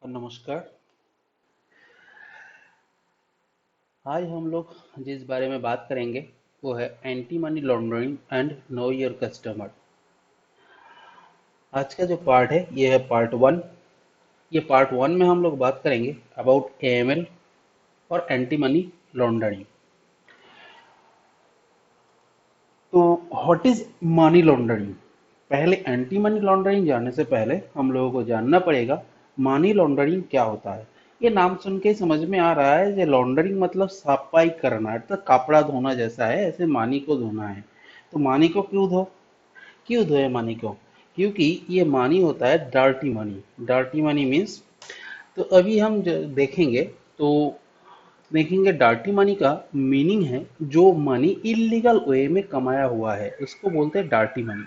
नमस्कार। आज हम लोग जिस बारे में बात करेंगे वो है anti money laundering and know your customer. आज का जो पार्ट है ये है पार्ट वन। ये पार्ट वन में हम लोग बात करेंगे अबाउट एएमएल और एंटी मनी लॉन्ड्रिंग। तो व्हाट इज मनी लॉन्ड्रिंग? पहले एंटी मनी लॉन्ड्रिंग जानने से पहले हम लोगों को जानना पड़ेगा मनी लॉन्ड्रिंग क्या होता है। ये नाम सुन के समझ में आ रहा है कि लॉन्ड्रिंग मतलब सफाई करना, अर्थात कपड़ा धोना जैसा है, ऐसे मानी को धोना है। तो मानी को क्यों धोए मानी को? क्योंकि ये मानी होता है dirty money. Dirty money means, तो अभी हम देखेंगे तो देखेंगे डर्टी मनी का मीनिंग है जो मनी इलीगल वे में कमाया हुआ है उसको बोलते हैं डर्टी मनी।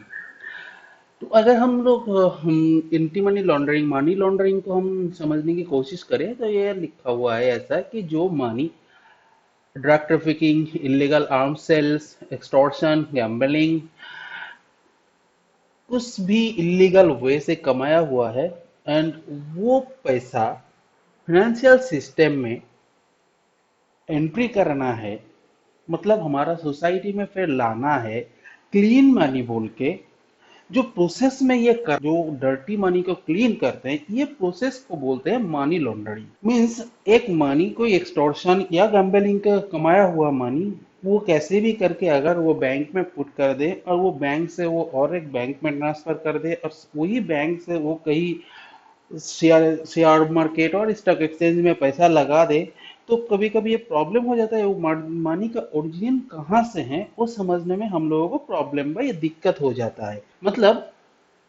तो अगर हम लोग एंटी मनी लॉन्ड्रिंग को हम समझने की कोशिश करें तो ये लिखा हुआ है ऐसा कि जो money drug trafficking, illegal arm sales, extortion, gambling, कुछ भी इलीगल वे से कमाया हुआ है एंड वो पैसा फाइनेंशियल सिस्टम में एंट्री करना है, मतलब हमारा सोसाइटी में फिर लाना है क्लीन मनी बोल के। जो प्रोसेस में जो डर्टी मनी को क्लीन करते हैं ये प्रोसेस को बोलते हैं मनी लॉन्ड्रिंग। मीन्स एक मनी कोई एक्सटॉर्शन या गैम्बलिंग का कमाया हुआ मनी वो कैसे भी करके अगर वो बैंक में पुट कर दे और वो बैंक से वो और एक बैंक में ट्रांसफर कर दे और वही बैंक से वो कहीं शेयर मार्केट और स्टॉक एक्सचेंज में पैसा लगा दे, तो कभी कभी ये प्रॉब्लम हो जाता है वो मनी का ओरिजिन कहाँ से है वो समझने में हम लोगों को प्रॉब्लम या दिक्कत हो जाता है। मतलब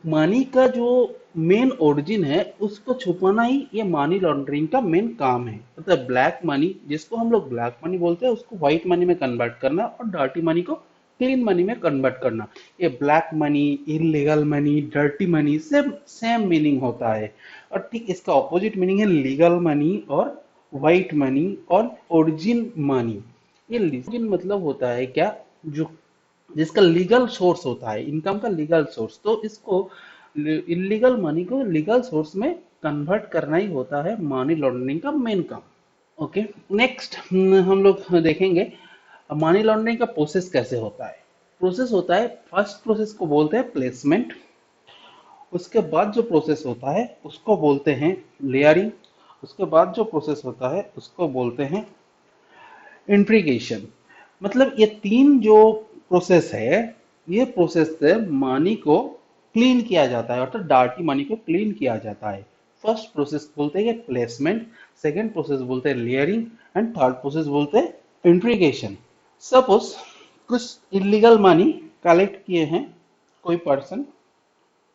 मनी का जो मेन ओरिजिन है उसको छुपाना ही ये मनी लॉन्ड्रिंग का मेन काम है। मतलब ब्लैक मनी जिसको हम लोग ब्लैक मनी बोलते हैं उसको व्हाइट मनी में कन्वर्ट करना और डर्टी मनी को क्लीन मनी में कन्वर्ट करना। ये black money, illegal money, dirty money same same meaning होता है। और ठीक इसका ऑपोजिट मीनिंग है लीगल मनी और व्हाइट मनी और ओरिजिन मनी। ये ओरिजिन मतलब होता है क्या, जो जिसका लीगल सोर्स होता है, इनकम का लीगल सोर्स। तो इसको इलीगल मनी को लीगल सोर्स में कन्वर्ट करना ही होता है मनी लॉन्ड्रिंग का मेन काम। ओके, नेक्स्ट हम लोग देखेंगे मनी लॉन्ड्रिंग का प्रोसेस कैसे होता है। प्रोसेस होता है, फर्स्ट प्रोसेस को बोलते हैं प्लेसमेंट। उसके बाद जो प्रोसेस होता है उसको बोलते हैं लेयरिंग। उसके बाद जो प्रोसेस होता है उसको बोलते हैं इंट्रीगेशन। मतलब ये तीन जो प्रोसेस है, ये प्रोसेस से मनी को क्लीन किया जाता है, अर्थात डार्टी मनी को क्लीन किया जाता है। फर्स्ट प्रोसेस बोलते हैं प्लेसमेंट, सेकंड प्रोसेस बोलते हैं लेयरिंग एंड थर्ड प्रोसेस बोलते हैं इंट्रीगेशन। सपोज कुछ इलीगल मनी कलेक्ट किए हैं कोई पर्सन,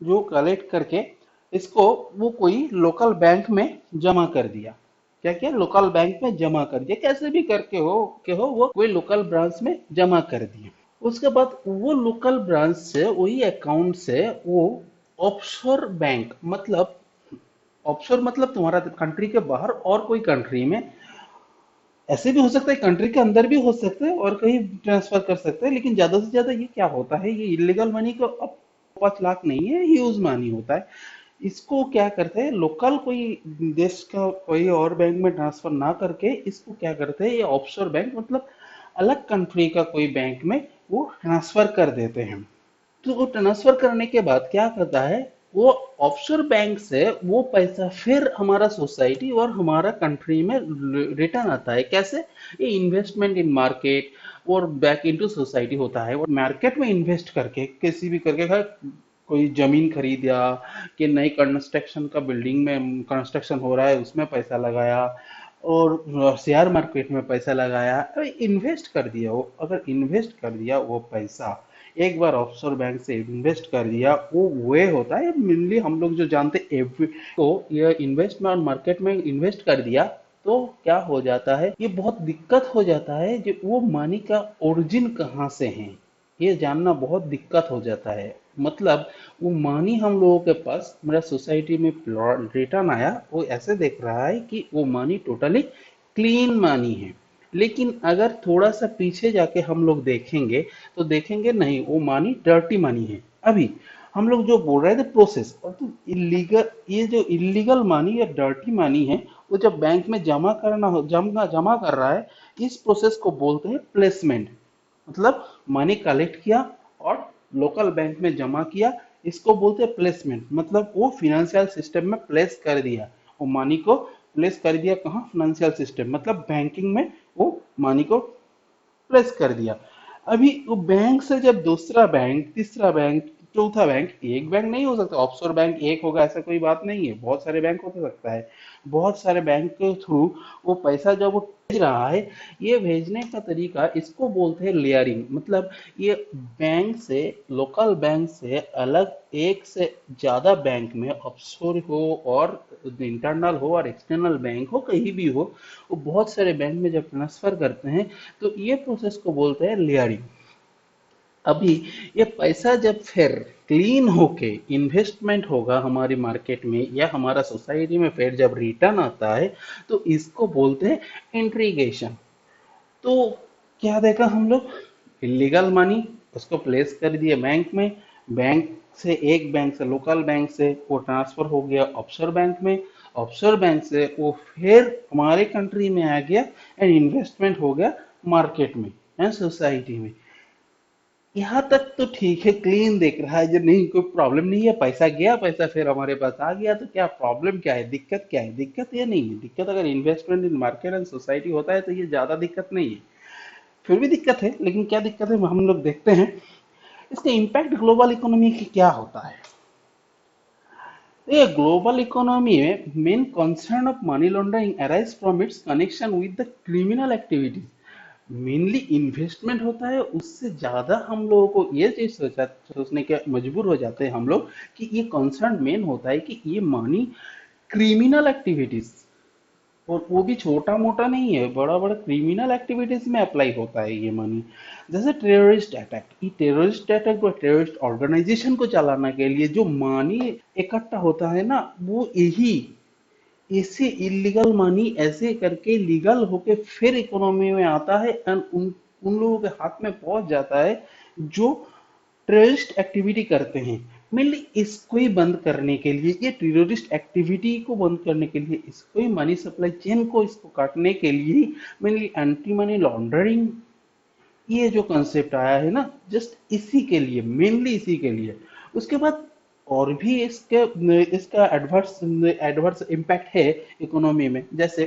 जो कलेक्ट करके इसको वो कोई लोकल बैंक में जमा कर दिया। क्या क्या लोकल बैंक में जमा कर दिया, कैसे भी करके हो वो कोई लोकल ब्रांच में जमा कर दिया। उसके बाद वो लोकल ब्रांच से वही अकाउंट से वो ऑफशोर बैंक, मतलब ऑफशोर मतलब तुम्हारा कंट्री के बाहर और कोई कंट्री में, ऐसे भी हो सकता है कंट्री के अंदर भी हो सकता है और कहीं ट्रांसफर कर सकते हैं, लेकिन ज्यादा से ज्यादा ये क्या होता है, ये इलीगल मनी को अब 5 लाख नहीं है, ह्यूज मनी होता है। इसको क्या करते हैं लोकल कोई देश का कोई और बैंक में ट्रांसफर ना करके इसको क्या करते हैं ये ऑफशोर बैंक, मतलब अलग कंट्री का कोई बैंक में वो ट्रांसफर कर देते हैं। तो वो ट्रांसफर करने के बाद क्या करता है, वो ऑफशोर बैंक से वो पैसा फिर हमारा सोसाइटी और हमारा कंट्री में रिटर्न आता है। कैसे? ये इन्वेस्टमेंट इन मार्केट और बैक इनटू सोसाइटी होता है। और मार्केट में इन्वेस्ट करके किसी भी करके कोई जमीन खरीदा कि नई कंस्ट्रक्शन का बिल्डिंग में कंस्ट्रक्शन हो रहा है उसमें पैसा लगाया, और शेयर मार्केट में पैसा लगाया, इन्वेस्ट कर दिया। वो अगर इन्वेस्ट कर दिया वो पैसा एक बार ऑफशोर बैंक से इन्वेस्ट कर दिया, वो वे होता है मेनली हम लोग जो जानते हैं तो ये इन्वेस्टमेंट मार्केट में इन्वेस्ट कर दिया तो क्या हो जाता है, ये बहुत दिक्कत हो जाता है जो वो मनी का ओरिजिन कहाँ से है ये जानना बहुत दिक्कत हो जाता है। मतलब वो मनी हम लोगों के पास मेरा सोसाइटी में रिटर्न आया, वो ऐसे देख रहा है कि वो मनी टोटली क्लीन मनी है। लेकिन अगर थोड़ा सा पीछे जाके हम लोग देखेंगे तो देखेंगे नहीं, वो मनी डर्टी मनी है। अभी हम लोग जो बोल रहे थे प्रोसेस, और तो इलीगल, ये जो इलीगल मनी या डर्टी मनी है, वो जब बैंक में जमा करना हो, जमा जमा कर रहा है, इस प्रोसेस को बोलते हैं प्लेसमेंट। मतलब मनी कलेक्ट किया और लोकल बैंक में जमा किया, इसको बोलते हैं प्लेसमेंट। मतलब वो फिनेंशियल सिस्टम में प्लेस कर दिया, वो मनी को प्लेस कर दिया कहाँ, फिनेंशियल सिस्टम मतलब बैंकिंग में वो मनी को प्लेस कर दिया। अभी वो बैंक से जब दूसरा बैंक, तीसरा बैंक, चौथा बैंक, एक बैंक नहीं हो सकता ऑफशोर बैंक एक होगा ऐसा कोई बात नहीं है, बहुत सारे बैंक हो सकता है। बहुत सारे बैंक के थ्रू वो पैसा जब वो भेज रहा है, ये भेजने का तरीका इसको बोलते हैं लेयरिंग। मतलब ये बैंक से, लोकल बैंक से अलग एक से ज्यादा बैंक में, ऑफशोर हो और इंटरनल हो और एक्सटर्नल बैंक हो, कहीं भी हो, वो बहुत सारे बैंक में जब ट्रांसफर करते हैं, तो ये प्रोसेस को बोलते हैं लेयरिंग। अभी ये पैसा जब फिर क्लीन होके इन्वेस्टमेंट होगा हमारी मार्केट में या हमारा सोसाइटी में, फिर जब रिटर्न आता है, तो इसको बोलते हैं इंट्रीगेशन। तो क्या देखा हम लोग, इलीगल मनी उसको प्लेस कर दिए बैंक में, बैंक से, एक बैंक से, लोकल बैंक से वो ट्रांसफर हो गया ऑफशोर बैंक में, ऑफशोर बैंक से वो फिर हमारे कंट्री में आ गया एंड इन्वेस्टमेंट हो गया मार्केट में एंड सोसाइटी में। यहाँ तक तो ठीक है, क्लीन देख रहा है, जो नहीं कोई प्रॉब्लम नहीं है, पैसा गया, पैसा फिर हमारे पास आ गया, तो क्या प्रॉब्लम, क्या है, दिक्कत क्या है? दिक्कत ये नहीं है, दिक्कत अगर investment in market and society होता है तो ये ज्यादा दिक्कत नहीं है। फिर भी दिक्कत है, लेकिन क्या दिक्कत है हम लोग देखते हैं। इसका इम्पैक्ट ग्लोबल इकोनॉमी की क्या होता है। ये ग्लोबल इकोनॉमी में main concern of money laundering arise from its connection with the criminal activities. Mainly investment होता है, उससे ज्यादा हम लोगों को ये चीज सोचने के मजबूर हो जाते हैं हम लोग, कि ये कंसर्न मेन होता है कि ये मनी क्रिमिनल एक्टिविटीज, और वो भी छोटा मोटा नहीं है, बड़ा बड़ा क्रिमिनल एक्टिविटीज में अप्लाई होता है ये मनी। जैसे टेररिस्ट अटैक, ये टेररिस्ट अटैक और टेररिस्ट ऑर्गेनाइजेशन को चलाने के लिए जो मनी इकट्ठा होता है ना, वो यही, इससे इलीगल मनी ऐसे करके लीगल होके फिर इकोनॉमी में आता है एंड उन उन लोगों के हाथ में पहुंच जाता है जो टेररिस्ट एक्टिविटी करते हैं। मेनली इसको ही बंद करने के लिए, ये टेररिस्ट एक्टिविटी को बंद करने के लिए, इसको ही मनी सप्लाई चेन को इसको काटने के लिए मेनली एंटी मनी लॉन्ड्रिंग, ये जो कंसेप्ट आया है ना, जस्ट इसी के लिए, मेनली इसी के लिए। उसके बाद और भी इसके, इसका एडवर्स एडवर्स इम्पैक्ट है इकोनॉमी में। जैसे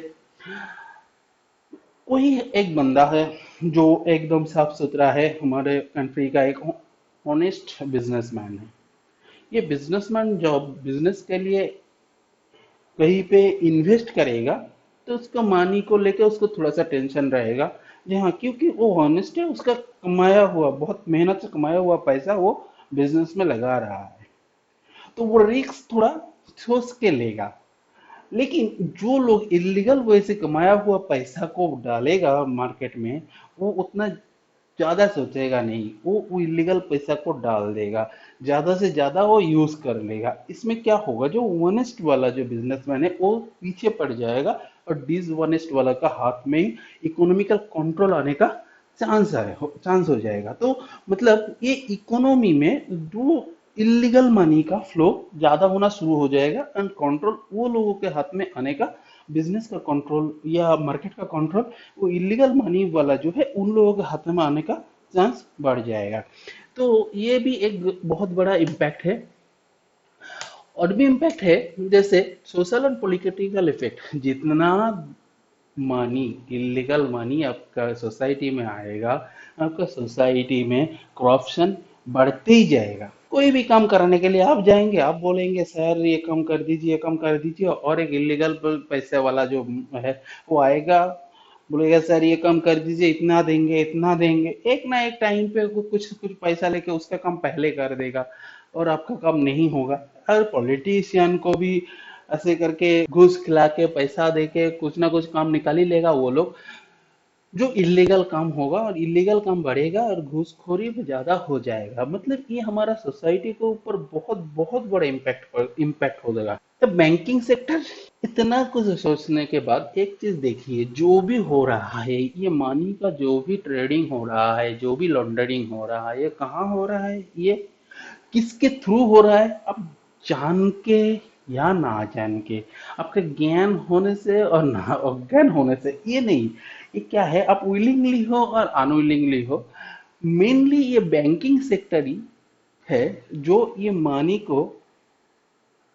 कोई एक बंदा है जो एकदम साफ सुथरा है, हमारे कंट्री का एक ऑनेस्ट बिजनेसमैन है। ये बिजनेसमैन जब बिजनेस के लिए कहीं पे इन्वेस्ट करेगा, तो उसका मनी को लेकर उसको थोड़ा सा टेंशन रहेगा। जी हाँ, क्योंकि वो ऑनेस्ट है, उसका कमाया हुआ, बहुत मेहनत से कमाया हुआ पैसा वो बिजनेस में लगा रहा है, तो वो रिस्क थोड़ा सोच के लेगा। लेकिन जो लोग इलीगल वे से कमाया हुआ पैसा को डालेगा मार्केट में, वो उतना ज्यादा सोचेगा नहीं, वो इलीगल पैसा को डाल देगा, ज्यादा से ज्यादा वो यूज कर लेगा। इसमें क्या होगा, जो ऑनेस्ट वाला जो बिजनेसमैन है वो पीछे पड़ जाएगा, और डिसऑनेस्ट वाला का हाथ में इकोनॉमिकल कंट्रोल आने का चांस हो जाएगा। तो मतलब ये इकोनॉमी में जो इलीगल मनी का फ्लो ज्यादा होना शुरू हो जाएगा एंड कंट्रोल वो लोगों के हाथ में आने का, बिजनेस का कंट्रोल या मार्केट का कंट्रोल वो इलीगल मनी वाला जो है उन लोगों के हाथ में आने का चांस बढ़ जाएगा। तो ये भी एक बहुत बड़ा इम्पैक्ट है। और भी इम्पैक्ट है, जैसे सोशल एंड पॉलिटिकल इफेक्ट। जितना मनी, इलीगल मनी आपका सोसाइटी में आएगा, आपका सोसाइटी में करप्शन बढ़ते ही जाएगा। कोई भी काम करने के लिए आप जाएंगे, आप बोलेंगे सर ये कम कर दीजिए, ये कम कर दीजिए, और एक इलीगल पैसे वाला जो है वो आएगा, बोलेगा सर ये कम कर दीजिए, इतना देंगे, इतना देंगे। एक ना एक टाइम पे वो कुछ कुछ पैसा लेके उसका काम पहले कर देगा और आपका काम नहीं होगा। हर पॉलिटिशियन को भी ऐसे करके घूस खिला के पैसा दे के कुछ ना कुछ काम निकाल ही लेगा वो लोग। जो इलीगल काम होगा और इलीगल काम बढ़ेगा और घूसखोरी भी ज्यादा हो जाएगा। मतलब ये हमारा सोसाइटी के ऊपर बहुत बहुत बड़ा इम्पैक्ट हो जाएगा। अब बैंकिंग सेक्टर, इतना कुछ सोचने के बाद एक चीज देखिए, जो भी हो रहा है, ये मनी का जो भी ट्रेडिंग हो रहा है, जो भी लॉन्ड्रिंग हो रहा है, ये कहाँ हो रहा है, ये किसके थ्रू हो रहा है, अब जान के या ना जान के, आपके ज्ञान होने से और ना अज्ञान होने से, ये नहीं, ये क्या है, आप विलिंगली हो और अनविलिंगली हो, मेनली ये बैंकिंग सेक्टर ही है जो ये मनी को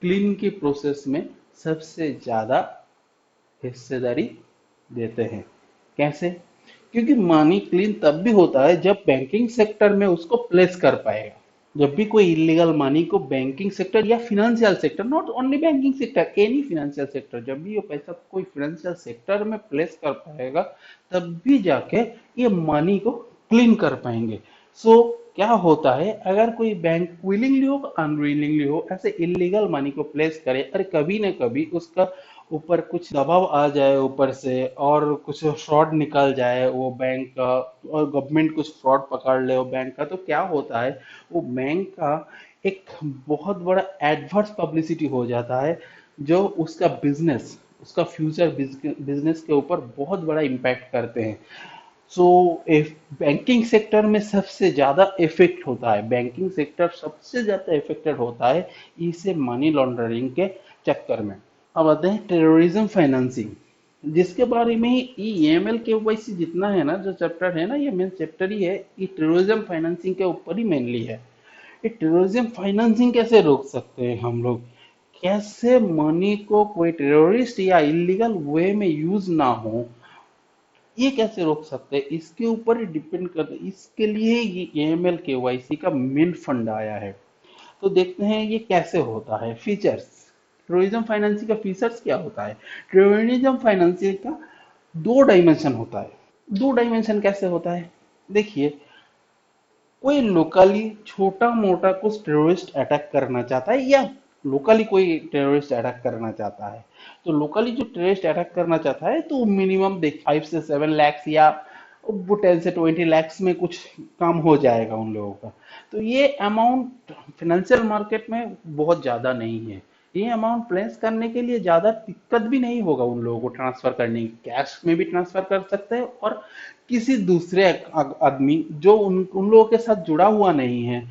क्लीन की प्रोसेस में सबसे ज्यादा हिस्सेदारी देते हैं। कैसे? क्योंकि मनी क्लीन तब भी होता है जब बैंकिंग सेक्टर में उसको प्लेस कर पाएगा। जब भी कोई इलीगल मनी को बैंकिंग सेक्टर या financial sector, not only banking sector, any financial sector, जब भी ये पैसा कोई फिनेंशियल सेक्टर में प्लेस कर पाएगा, तब भी जाके ये मनी को क्लीन कर पाएंगे। सो क्या होता है, अगर कोई बैंक विलिंगली हो अनविलिंगली हो ऐसे इलीगल मनी को प्लेस करे, और कभी ना कभी उसका ऊपर कुछ दबाव आ जाए ऊपर से और कुछ फ्रॉड निकल जाए वो बैंक का, और गवर्नमेंट कुछ फ्रॉड पकड़ ले वो बैंक का, तो क्या होता है, वो बैंक का एक बहुत बड़ा एडवर्स पब्लिसिटी हो जाता है, जो उसका बिजनेस, उसका फ्यूचर बिजनेस के ऊपर बहुत बड़ा इम्पैक्ट करते हैं। सो बैंकिंग सेक्टर में सबसे ज्यादा इफेक्ट होता है, बैंकिंग सेक्टर सबसे ज्यादा इफेक्टेड होता है इसे मनी लॉन्ड्रिंग के चक्कर में। अब आते हैं टेररिज्म फाइनेंसिंग, जिसके बारे में ही ईएमएल के वाईसी जितना है ना, जो चैप्टर है ना, ये मेन चैप्टर ही है, ये टेररिज्म फाइनेंसिंग के ऊपर ही मेनली है। ये टेररिज्म फाइनेंसिंग कैसे रोक सकते हैं हम लोग, कैसे मनी को कोई टेररिस्ट या इलीगल वे में यूज ना हो, ये कैसे रोक सकते हैं, इसके ऊपर ही डिपेंड करते हैं। इसके लिए ये एएमएल केवाईसी का मेन फंड आया है। तो देखते हैं ये कैसे होता है। फीचर्स, टेररिज्म फाइनेंसिंग का फीचर्स क्या होता है। टेररिज्म फाइनेंसिंग का दो डायमेंशन होता है। दो डायमेंशन कैसे होता है, देखिए, कोई लोकली छोटा मोटा कुछ टेररिस्ट अटैक करना चाहता है, या लोकली कोई टेररिस्ट अटैक करना चाहता है, तो लोकली जो टेररिस्ट अटैक करना चाहता है तो मिनिमम देख 5 से 7 लाख या वो 10 से 20 लाख में कुछ काम हो जाएगा उन लोगों का। तो ये अमाउंट फिनेंशियल मार्केट में बहुत ज्यादा नहीं है, ये अमाउंट प्लेस करने के लिए ज्यादा दिक्कत भी नहीं होगा उन लोगों को ट्रांसफर करने की, कैश में भी ट्रांसफर कर सकते हैं, और किसी दूसरे आदमी जो उन लोगों के साथ जुड़ा हुआ नहीं है,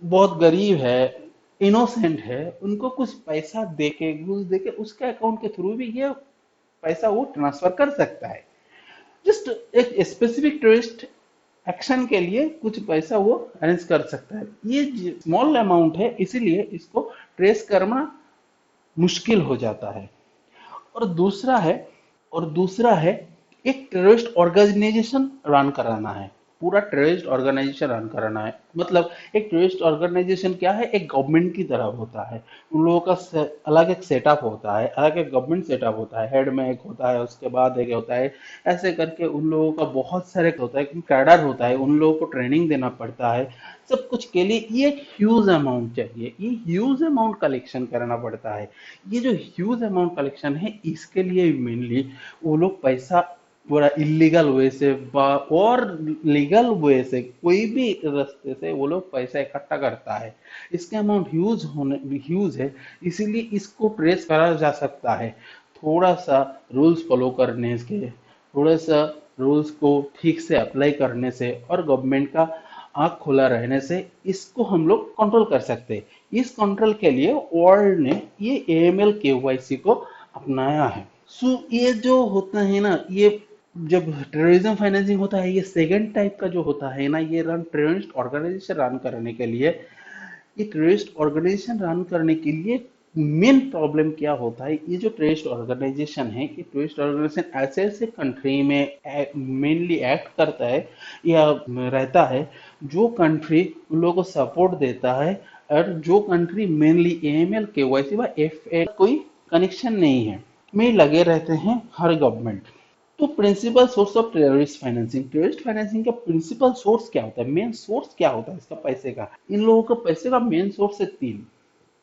बहुत गरीब है, इनोसेंट है, उनको कुछ पैसा देके, घूस देके उसके अकाउंट के थ्रू भी ये पैसा वो ट्रांसफर कर सकता है। जस्ट एक स्पेसिफिक टूरिस्ट एक्शन के लिए कुछ पैसा वो अरेंज कर सकता है। ये स्मॉल अमाउंट है, इसीलिए इसको ट्रेस करना मुश्किल हो जाता है। और दूसरा है और दूसरा है एक टेररिस्ट ऑर्गेनाइजेशन रन कराना है, पूरा टेररिस्ट ऑर्गेनाइजेशन रन कराना है। मतलब एक टेररिस्ट ऑर्गेनाइजेशन क्या है, एक गवर्नमेंट की तरह होता है, उन लोगों का अलग एक सेटअप होता है, अलग एक गवर्नमेंट सेटअप होता है, हेड में एक होता है, उसके बाद एक होता है, ऐसे करके उन लोगों का बहुत सारे होता है, कैडर होता है, उन लोगों को ट्रेनिंग देना पड़ता है, सब कुछ के लिए ये एक ह्यूज अमाउंट चाहिए, ये ह्यूज अमाउंट कलेक्शन करना पड़ता है। ये जो ह्यूज अमाउंट कलेक्शन है, इसके लिए मेनली वो लोग पैसा पूरा इलीगल वे से और लीगल वे से कोई भी रास्ते से वो लोग पैसा इकट्ठा करता है। इसके अमाउंट ह्यूज है, इसीलिए इसको ट्रेस करा जा सकता है थोड़ा सा रूल्स फॉलो करने से, थोड़ा सा रूल्स को ठीक से अप्लाई करने से, और गवर्नमेंट का आंख खुला रहने से इसको हम लोग कंट्रोल कर सकते हैं। इस कंट्रोल के लिए वर्ल्ड ने ये एएमएल केवाईसी को अपनाया है। सो ये जो होता है ना, ये जब टेररिज्म फाइनेंसिंग होता है, ये सेकंड टाइप का जो होता है ना, ये रन टेररिस्ट ऑर्गेनाइजेशन रन करने के लिए, ये टेररिस्ट ऑर्गेनाइजेशन रन करने के लिए मेन प्रॉब्लम क्या होता है, ये जो टेररिस्ट ऑर्गेनाइजेशन है, ये टेररिस्ट ऑर्गेनाइजेशन ऐसे ऐसे कंट्री में मेनली एक्ट करता है या रहता है जो कंट्री उन लोगों को सपोर्ट देता है, और जो कंट्री मेनली एएमएल केवाईसी व एफए कोई कनेक्शन नहीं है में लगे रहते हैं हर गवर्नमेंट। तो principal source of terrorist financing का प्रिंसिपल सोर्स क्या होता है, मेन सोर्स क्या होता है इसका पैसे का। इन लोगों का पैसे का मेन सोर्स है तीन,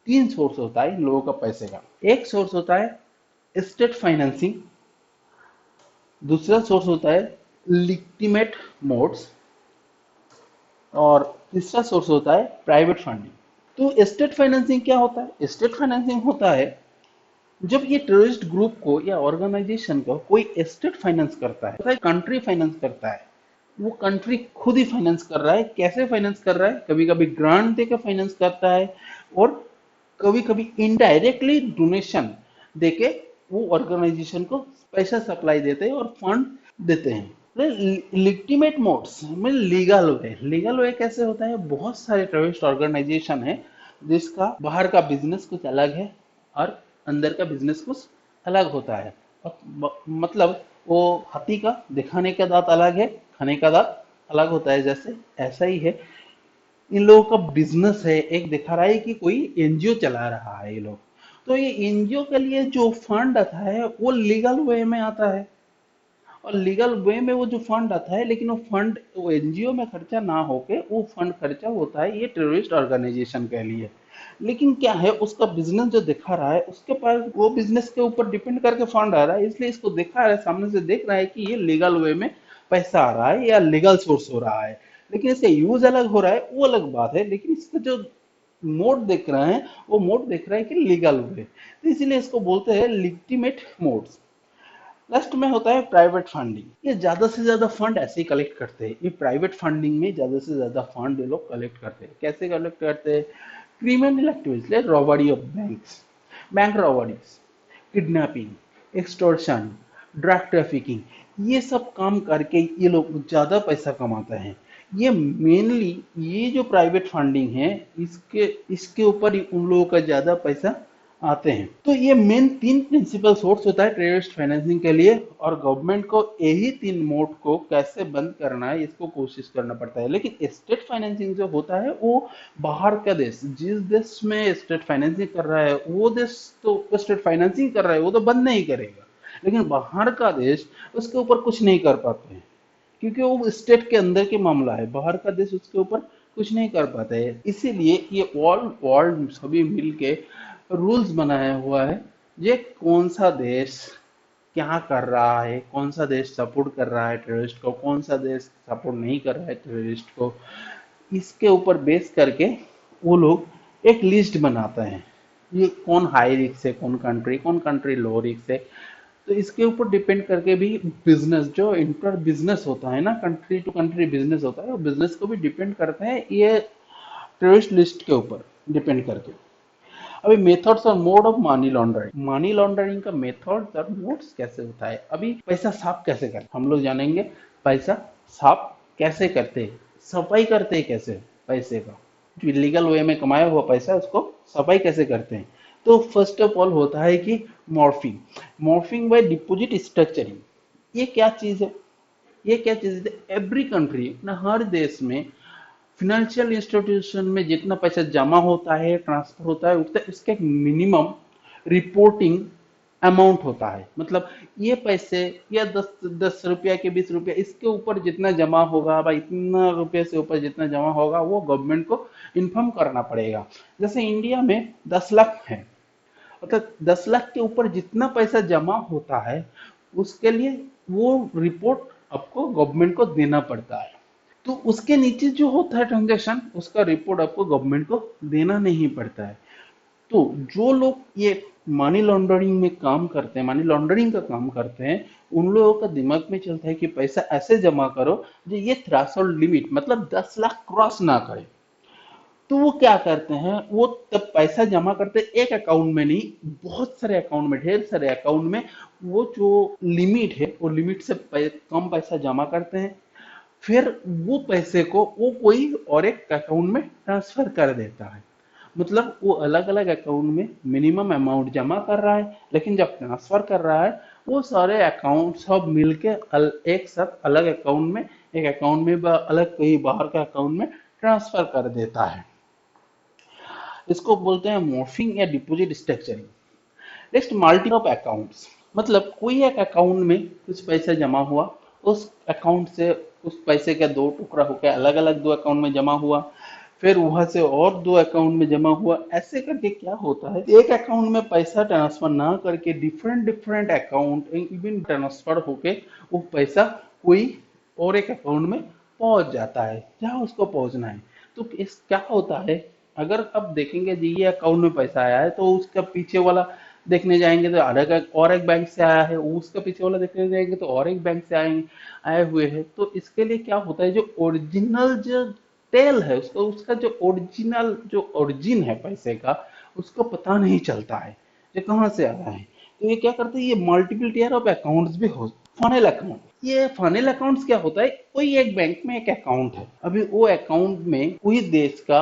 तीन सोर्स होता है इन लोगों का पैसे का। एक सोर्स होता है स्टेट फाइनेंसिंग, दूसरा सोर्स होता है लिक्टिमेट मोड्स, और तीसरा सोर्स होता है प्राइवेट फंडिंग। तो स्टेट फाइनेंसिंग क्या होता है, स्टेट फाइनेंसिंग होता है जब ये टेररिस्ट ग्रुप को या ऑर्गेनाइजेशन को कोई स्टेट फाइनेंस करता है, कंट्री फाइनेंस करता है, वो कंट्री खुद ही फाइनेंस कर रहा है। कैसे फाइनेंस कर रहा है? कभी कभी ग्रांट देकर फाइनेंस करता है, और कभी कभी इनडायरेक्टली डोनेशन देके वो ऑर्गेनाइजेशन को पैसा सप्लाई देते हैं और फंड देते हैं। लिग्टिमेट मोड्स में लीगल वे कैसे होता है? बहुत सारे टेररिस्ट ऑर्गेनाइजेशन है जिसका बाहर का बिजनेस कुछ अलग है और अंदर का बिजनेस कुछ अलग होता है। और मतलब वो हाथी का दिखाने का दांत अलग है, खाने का दांत अलग होता है, जैसे ऐसा ही है इन लोगों का बिजनेस है। एक दिखा रहा है कि कोई एनजीओ चला रहा है ये लोग, तो ये एनजीओ के लिए जो फंड आता है वो लीगल वे में आता है, और लीगल वे में वो जो फंड आता है, लेकिन वो फंड वो एनजीओ में खर्चा ना होके वो फंड खर्चा होता है ये टेररिस्ट ऑर्गेनाइजेशन के लिए। लेकिन क्या है, उसका बिजनेस जो दिखा रहा है उसके पास वो बिजनेस के ऊपर डिपेंड करके फंड आ रहा है, इसलिए इसको दिखा रहा है, सामने से देख रहा है कि ये लीगल वे में पैसा आ रहा है या लीगल सोर्स हो रहा है। लेकिन इसका यूज अलग हो रहा है वो अलग बात है, लेकिन इसका जो मोड देख रहे हैं वो मोड देख रहा है कि लीगल वे, तो इसीलिए इसको बोलते हैं लिग्टिमेट मोड्स। लास्ट में होता है प्राइवेट फंडिंग। ये ज्यादा से ज्यादा फंड ऐसे ही कलेक्ट करते हैं, ये प्राइवेट फंडिंग में ज्यादा से ज्यादा फंड ये लोग कलेक्ट करते हैं। कैसे कलेक्ट करते हैं? Criminal activities like robbery of banks, bank robberies, kidnapping, extortion, drug trafficking, ये सब काम करके ये लोग ज्यादा पैसा कमाते हैं। ये मेनली ये जो प्राइवेट फंडिंग है इसके इसके ऊपर ही उन लोगों का ज्यादा पैसा आते हैं। तो ये मेन तीन प्रिंसिपल सोर्स होता है टेररिस्ट फाइनेंसिंग के लिए, और गवर्नमेंट को यही तीन मोड को कैसे बंद करना है इसको कोशिश करना पड़ता है। लेकिन स्टेट फाइनेंसिंग जो होता है वो बाहर का देश, जिस देश में स्टेट फाइनेंसिंग कर रहा है वो देश तो स्टेट फाइनेंसिंग कर रहा है वो तो बंद नहीं करेगा, लेकिन बाहर का देश उसके ऊपर कुछ नहीं कर पाते हैं, क्योंकि वो स्टेट के अंदर के मामला है, बाहर का देश उसके ऊपर कुछ नहीं कर पाता है। इसीलिए ये वर्ल्ड वर्ल्ड सभी मिलके रूल्स बनाया हुआ है, ये कौन सा देश क्या कर रहा है, कौन सा देश सपोर्ट कर रहा है टेररिस्ट को, कौन सा देश सपोर्ट नहीं कर रहा है टेररिस्ट को, इसके ऊपर बेस करके वो लोग एक लिस्ट बनाते हैं। ये कौन हाई रिस्क है, कौन कंट्री लो रिस्क है, तो इसके ऊपर डिपेंड करके भी बिजनेस जो इंटर बिजनेस होता है ना, कंट्री टू कंट्री बिजनेस होता है, वो बिजनेस को भी डिपेंड करते हैं ये टेररिस्ट लिस्ट के ऊपर डिपेंड करके। अभी मेथड्स और मोड ऑफ मनी लॉन्ड्रिंग का मेथड और मोड्स कैसे होता है? अभी पैसा साफ कैसे करते हम लोग जानेंगे। पैसा साफ कैसे करते हैं, सफाई करते हैं कैसे पैसे का, जो इलीगल वे में कमाया हुआ पैसा उसको सफाई कैसे करते हैं? तो फर्स्ट ऑफ ऑल होता है कि morphing, morphing bye deposit structuring. ये क्या चीज है? ये क्या चीज है? एवरी कंट्री ना, हर देश में फिनेंशियल इंस्टीट्यूशन में जितना पैसा जमा होता है ट्रांसफर होता है उतना उसका एक मिनिमम रिपोर्टिंग अमाउंट होता है। मतलब ये पैसे या 10 10 रुपया के 20 रुपया इसके ऊपर जितना जमा होगा, भाई इतना रुपये से ऊपर जितना जमा होगा वो गवर्नमेंट को इन्फॉर्म करना पड़ेगा। जैसे इंडिया में 10 लाख है, मतलब 10 लाख के ऊपर जितना पैसा जमा होता है उसके लिए वो रिपोर्ट आपको गवर्नमेंट को देना पड़ता है। तो उसके नीचे जो होता है ट्रांजेक्शन उसका रिपोर्ट आपको गवर्नमेंट को देना नहीं पड़ता है। तो जो लोग ये मनी लॉन्ड्रिंग में काम करते हैं, मनी लॉन्ड्रिंग का काम करते हैं, उन लोगों का दिमाग में चलता है कि पैसा ऐसे जमा करो जो ये थ्रेशोल्ड लिमिट मतलब 10 लाख क्रॉस ना करे। तो वो क्या करते हैं, वो तब पैसा जमा करते हैं एक अकाउंट में नहीं, बहुत सारे अकाउंट में, ढेर सारे अकाउंट में। वो जो लिमिट है वो लिमिट से कम पैसा जमा करते हैं, फिर वो पैसे को वो कोई और एक अकाउंट में ट्रांसफर कर देता है। मतलब वो अलग अलग अकाउंट में मिनिमम अमाउंट जमा कर रहा है, लेकिन जब ट्रांसफर कर रहा है वो सारे अकाउंट सब मिलके एक साथ अलग अकाउंट में, एक अकाउंट में अलग कहीं बाहर के अकाउंट में ट्रांसफर कर देता है। इसको बोलते हैं मॉर्फिंग या deposit structuring. Next, multi of accounts. मतलब कोई एक अकाउंट में कुछ पैसा जमा हुआ, उस अकाउंट से उस पैसे का दो टुकड़ा होकर अलग अलग दो अकाउंट में जमा हुआ, फिर वहां से और दो अकाउंट में जमा हुआ। ऐसे करके क्या होता है, एक अकाउंट में पैसा ट्रांसफर ना करके different different account even transfer होके वो पैसा कोई और एक अकाउंट में पहुंच जाता है जहां उसको पहुंचना है। तो इस क्या होता है, अगर आप देखेंगे जी ये अकाउंट में पैसा आया है तो उसका पीछे वाला देखने जाएंगे तो और एक बैंक से आया है, उसका पीछे वाला देखने जाएंगे तो और एक बैंक से आए हुए हैं। तो इसके लिए क्या होता है, जो ओरिजिनल जो टेल है उसको, उसका जो ओरिजिनल जो ओरिजिन है पैसे का, उसको पता नहीं चलता है ये कहाँ से आ रहा है। तो ये क्या करते हैं, ये मल्टीपल टीयर ऑफ अकाउंट्स भी हो। फनेल अकाउंट, ये फनेल अकाउंट्स क्या होता है, कोई एक बैंक में एक अकाउंट है, अभी वो अकाउंट में कोई देश का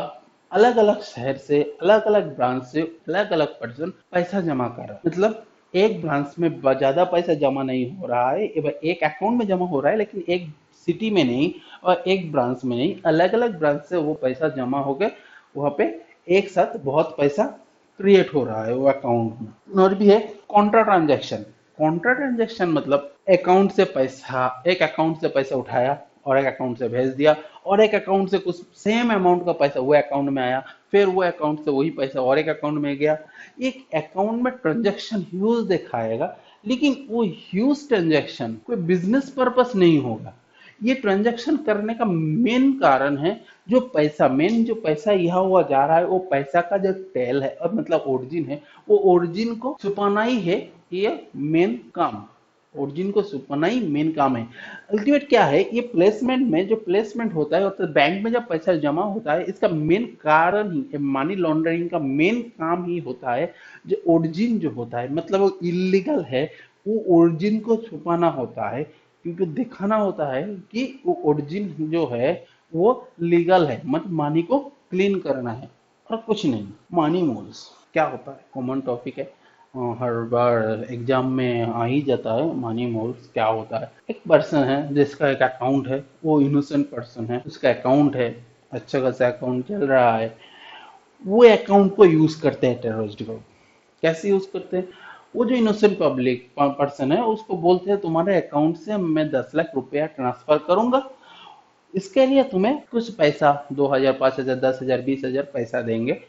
अलग अलग शहर से, अलग अलग ब्रांच से अलग अलग पर्सन पैसा जमा कर रहा है। मतलब एक ब्रांच में ज्यादा पैसा जमा नहीं हो रहा है, एक अकाउंट में जमा हो रहा है, लेकिन एक सिटी में नहीं और एक ब्रांच में नहीं, अलग अलग ब्रांच से वो पैसा जमा हो गए वहां पे, एक साथ बहुत पैसा क्रिएट हो रहा है वो अकाउंट में। और भी है कॉन्ट्रा ट्रांजैक्शन। कॉन्ट्रा ट्रांजैक्शन मतलब एक अकाउंट से पैसा उठाया और एक अकाउंट से भेज दिया, और एक अकाउंट से कुछ सेम अमाउंट का पैसा वो अकाउंट में आया, फिर वो अकाउंट से वही पैसा और एक अकाउंट में गया। एक अकाउंट में ट्रांजैक्शन ह्यूज दिखाएगा, लेकिन वो ह्यूज ट्रांजैक्शन कोई बिजनेस पर्पस नहीं होगा। ये ट्रांजैक्शन करने का मेन कारण है, जो पैसा यहाँ हुआ जा रहा है, वो पैसा का जो टेल है और मतलब ओरिजिन है, वो ओरिजिन को छुपाना ही है ये मेन काम। ओरिजिन को छुपाना ही मेन काम है। अल्टीमेट क्या है, ये प्लेसमेंट में जो प्लेसमेंट होता है, तो बैंक में जब पैसा जमा होता है, इसका मेन कारण ही मनी लॉन्ड्रिंग का मेन काम ही होता है, जो ओरिजिन जो होता है, मतलब वो इलीगल है, वो ओरिजिन को छुपाना होता है, क्योंकि दिखाना होता है कि वो ओरिजिन जो है वो लीगल है, मतलब मनी को क्लीन करना है और कुछ नहीं। मनी मोल्स क्या होता है, कॉमन टॉपिक है, हर बार एग्जाम में आ ही जाता है। मनी मोल्स क्या होता है, एक पर्सन है जिसका एक अकाउंट है, वो इनोसेंट पर्सन है, उसका अकाउंट है, अच्छा खासा अकाउंट चल रहा है, वो अकाउंट को यूज करते हैं टेररिस्ट ग्रुप। कैसे यूज करते हैं, वो जो इनोसेंट पब्लिक पर्सन है उसको बोलते हैं तुम्हारे अकाउंट से मैं 10 लाख रुपया ट्रांसफर करूंगा, इसके लिए तुम्हें कुछ पैसा 2,000 5,000 10,000 20,000 पैसा देंगे।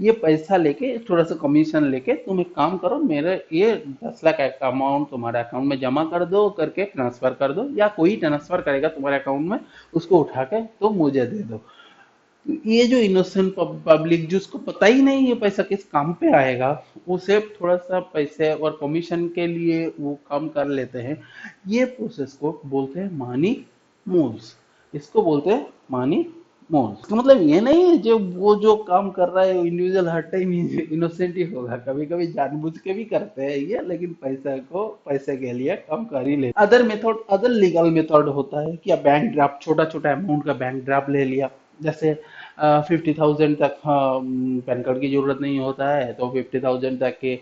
ये पैसा लेके थोड़ा सा कमीशन लेके तुम एक काम करो, मेरे ये 10 लाख का अमाउंट तुम्हारे अकाउंट में जमा कर दो, करके ट्रांसफर कर दो, या कोई ट्रांसफर करेगा तुम्हारे अकाउंट में, उसको उठा के तो मुझे दे दो। ये जो इनोसेंट पब्लिक जिसको पता ही नहीं ये पैसा किस काम पे आएगा, वो सिर्फ थोड़ा सा पैसे और कमीशन के लिए वो काम कर लेते हैं। ये प्रोसेस को बोलते हैं मनी मूव्स। इसको बोलते हैं मनी मूव्स। तो मतलब ये नहीं है जो वो जो काम कर रहा है इंडिविजुअल हर टाइम इनोसेंट ही होगा, कभी कभी जानबूझ के भी करते हैं ये, लेकिन पैसे के लिए काम कर ही लेते। Other method, other legal method होता है कि बैंक ड्राफ्ट, छोटा छोटा अमाउंट का बैंक ड्राफ्ट ले लिया, जैसे 50,000 तक, हाँ, पैन कार्ड की जरूरत नहीं होता है, तो 50,000 तक के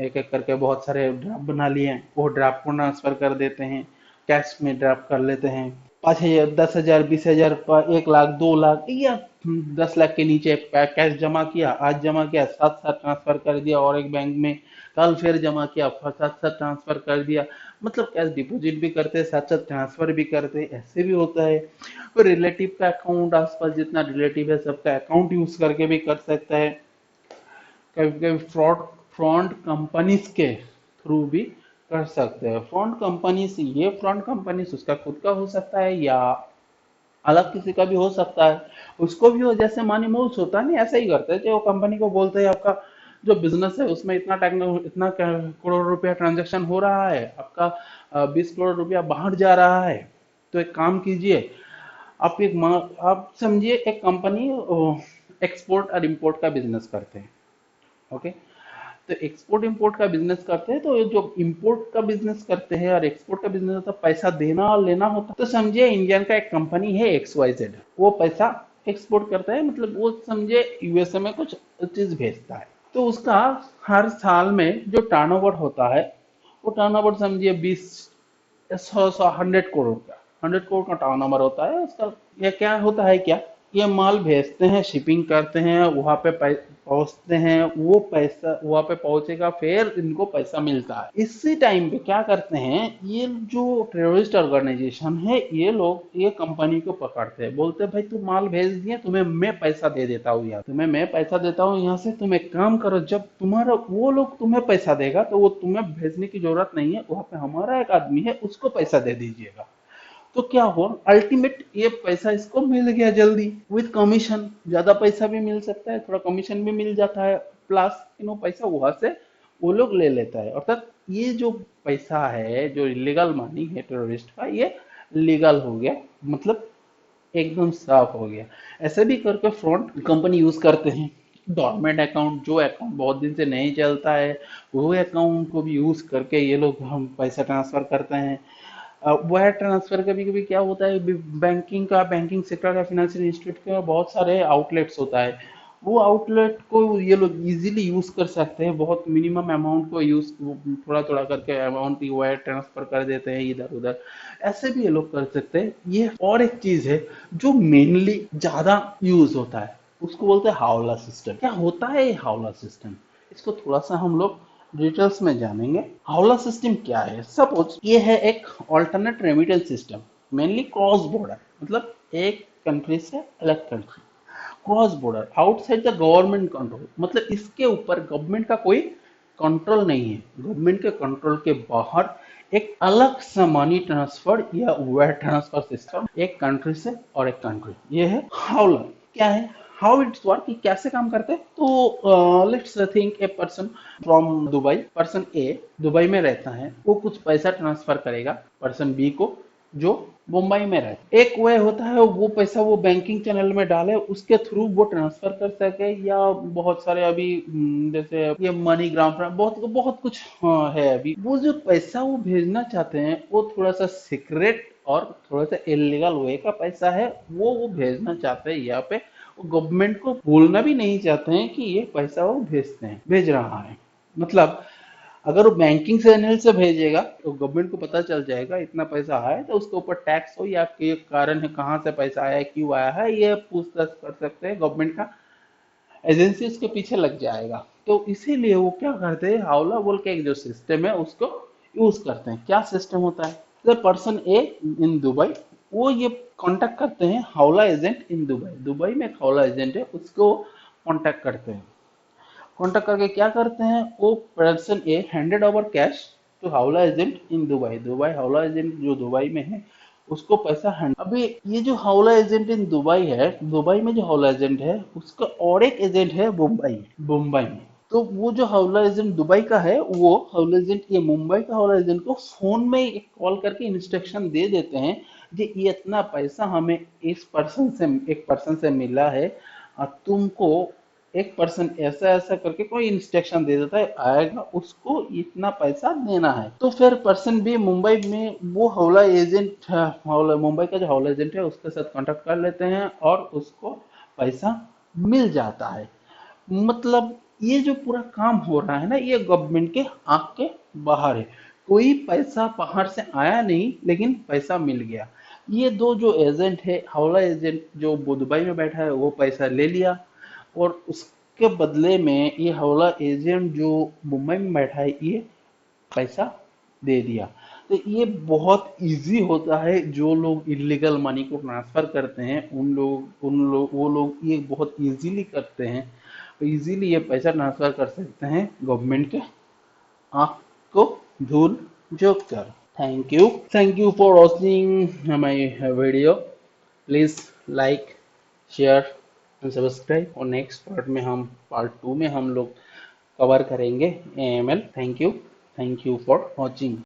एक एक करके बहुत सारे ड्राफ्ट बना लिए, वो ड्राफ्ट को ट्रांसफर कर देते हैं, कैश में ड्राफ्ट कर लेते हैं। 5,000 10,000 20,000 1 लाख 2 लाख या 10 लाख के नीचे कैश जमा किया, आज जमा किया, साथ साथ ट्रांसफर कर दिया और एक बैंक में, कल फिर जमा किया, साथ साथ ट्रांसफर कर दिया। मतलब कैश डिपॉजिट भी करते, साथ साथ ट्रांसफर भी करते, ऐसे भी होता है। और रिलेटिव का अकाउंट, आसपास जितना रिलेटिव है सबका अकाउंट यूज करके भी कर सकता है। कभी कभी फ्रॉड कंपनीज के थ्रू भी कर सकते हैं। फ्रॉड कंपनी से, ये फ्रॉड कंपनी उसका खुद का हो सकता है या अलग किसी का भी हो सकता है, उसको भी हो, जैसे मनी मूव्स होता है ना, ऐसा ही करते हैं जो कंपनी को बोलते हैं आपका जो बिजनेस है उसमें इतना करोड़ रुपया ट्रांजैक्शन हो रहा है, आपका 20 करोड़ रुपया बाहर जा रहा है, तो एक काम कीजिए, आप समझिए एक कंपनी एक्सपोर्ट और इंपोर्ट का बिजनेस करते हैं। ओके, तो एक्सपोर्ट इंपोर्ट का बिजनेस करते हैं, तो ये जो इंपोर्ट का बिजनेस करते हैं और एक्सपोर्ट का बिजनेस होता है, पैसा देना और लेना होता है। तो समझिए इंडियन का एक कंपनी है XYZ, वो पैसा एक्सपोर्ट करता है, मतलब वो समझे यूएसए में कुछ चीज भेजता है, तो उसका हर साल में जो टर्नओवर होता है, वो टर्नओवर समझिए 100 करोड़ का, 100 करोड़ का टर्नओवर होता है उसका। ये क्या होता है, क्या ये माल भेजते हैं, शिपिंग करते हैं, वहां पे पहुंचते हैं, वो पैसा वहां पे पहुंचेगा, फिर इनको पैसा मिलता है। इसी टाइम पे क्या करते हैं, ये जो टेररिस्ट ऑर्गेनाइजेशन है, ये कंपनी को पकड़ते हैं, बोलते हैं भाई तुम माल भेज दिए, तुम्हें मैं पैसा दे देता हूँ, यहाँ तुम्हें मैं पैसा देता हूँ, यहाँ से तुम एक काम करो, जब तुम्हारा वो लोग तुम्हें पैसा देगा तो वो तुम्हें भेजने की जरूरत नहीं है, वहां पे हमारा एक आदमी है, उसको पैसा दे दीजिएगा। तो क्या हुआ, अल्टीमेट ये पैसा इसको मिल गया जल्दी विद कमीशन, ज्यादा पैसा भी मिल सकता है, थोड़ा कमीशन भी मिल जाता है, प्लस पैसा वहां से वो लोग ले लेता है। अर्थात ये जो पैसा है, जो इलीगल मनी है टेररिस्ट का, ये लीगल हो गया, मतलब एकदम साफ हो गया। ऐसे भी करके फ्रॉड कंपनी यूज करते हैं। डॉर्मेंट अकाउंट, जो अकाउंट बहुत दिन से नहीं चलता है, वो अकाउंट को भी यूज करके ये लोग हम पैसा ट्रांसफर करते हैं। वायर ट्रांसफर कभी कभी क्या होता है, बैंकिंग सेक्टर का, फाइनेंशियल इंस्टीट्यूट का बहुत सारे आउटलेट्स होता है। वो आउटलेट को ये लोग इजीली यूज कर सकते हैं, बहुत मिनिमम अमाउंट को यूज, थोड़ा थोड़ा करके अमाउंट की वायर ट्रांसफर कर देते हैं इधर उधर। ऐसे भी ये लोग कर सकते हैं। ये और एक चीज है जो मेनली ज्यादा यूज होता है, उसको बोलते हैं हावला सिस्टम। क्या होता है ये हावला सिस्टम, इसको थोड़ा सा हम लोग डिटेल्स में जानेंगे। हावला सिस्टम क्या है। सपोज ये है एक alternate remittance system, mainly cross border, मतलब एक कंट्री से अलग country, cross border, outside the government control, मतलब इसके ऊपर गवर्नमेंट का कोई कंट्रोल नहीं है। गवर्नमेंट के कंट्रोल के बाहर एक अलग सा मनी ट्रांसफर या वायर ट्रांसफर सिस्टम, एक कंट्री से और एक कंट्री, ये है हावला। क्या है, हाउ इट्स वर्क, कि कैसे काम करते हैं। तो let's think a person from Dubai, person A Dubai में रहता है, वो कुछ पैसा ट्रांसफर करेगा पर्सन बी को, जो मुंबई में रहता है। एक वे होता है, वो पैसा वो बैंकिंग चैनल में डाले, उसके थ्रू वो ट्रांसफर कर सके, या बहुत सारे अभी जैसे ये मनी ग्राम बहुत बहुत कुछ है। अभी वो जो पैसा वो भेजना चाहते हैं, वो थोड़ा सा सीक्रेट और थोड़ा सा इलीगल वे का पैसा है, वो भेजना चाहते हैं यहाँ पे। गवर्नमेंट को बोलना भी नहीं चाहते हैं कि ये पैसा वो भेजते हैं, भेज रहा है। मतलब अगर वो बैंकिंग चैनल से भेजेगा तो गवर्नमेंट को पता चल जाएगा इतना पैसा आया, तो उसके ऊपर टैक्स हो या आपके कारण है, कहाँ से पैसा आया, क्यों आया है, ये पूछताछ कर सकते हैं। गवर्नमेंट का एजेंसी उसके पीछे लग जाएगा। तो इसीलिए वो क्या करते हैं, हावला बोल के एक जो सिस्टम है उसको यूज करते हैं। क्या सिस्टम होता है, the person A in Dubai, वो ये कांटेक्ट करते हैं हावला एजेंट इन दुबई। दुबई में एक हावला एजेंट है, उसको कांटेक्ट करते हैं। कांटेक्ट करके क्या करते हैं, वो person a handed over cash to hawala agent in Dubai. Dubai hawala agent जो दुबई में है, उसको पैसा हैंड। अभी ये जो हावला एजेंट इन दुबई है, दुबई में जो हावला एजेंट है, उसका और एक एजेंट है मुंबई, मुंबई में। तो वो जो हावला एजेंट दुबई का है, वो हावला एजेंट ये मुंबई का हावला एजेंट को फोन में एक कॉल करके इंस्ट्रक्शन दे देते हैं कि ये इतना पैसा हमें इस पर्सन से, एक पर्सन से मिला है, और तुमको एक पर्सन ऐसा ऐसा करके कोई इंस्ट्रक्शन दे देता है, आएगा उसको इतना पैसा देना है। तो फिर पर्सन भी मुंबई में वो हावला एजेंट, हावला मुंबई का जो हावला एजेंट है उसके साथ कांटेक्ट कर लेते हैं और उसको पैसा मिल जाता है। मतलब ये जो पूरा काम हो रहा है ना, ये गवर्नमेंट के आंख के बाहर है। कोई पैसा बाहर से आया नहीं, लेकिन पैसा मिल गया। ये दो जो एजेंट है, हावला एजेंट जो दुबई में बैठा है, वो पैसा ले लिया, और उसके बदले में ये हावला एजेंट जो मुंबई में बैठा है, ये पैसा दे दिया। तो ये बहुत इजी होता है। जो लोग इलीगल मनी को ट्रांसफर करते हैं, वो लोग ये बहुत इजीली करते हैं, इजीली ये पैसा ट्रांसफर कर सकते हैं गवर्नमेंट के आंख को धूल झोंक कर। Thank you for watching my video. Please like, share and subscribe. और नेक्स्ट पार्ट में हम, पार्ट 2 में हम लोग कवर करेंगे AML। Thank you for watching.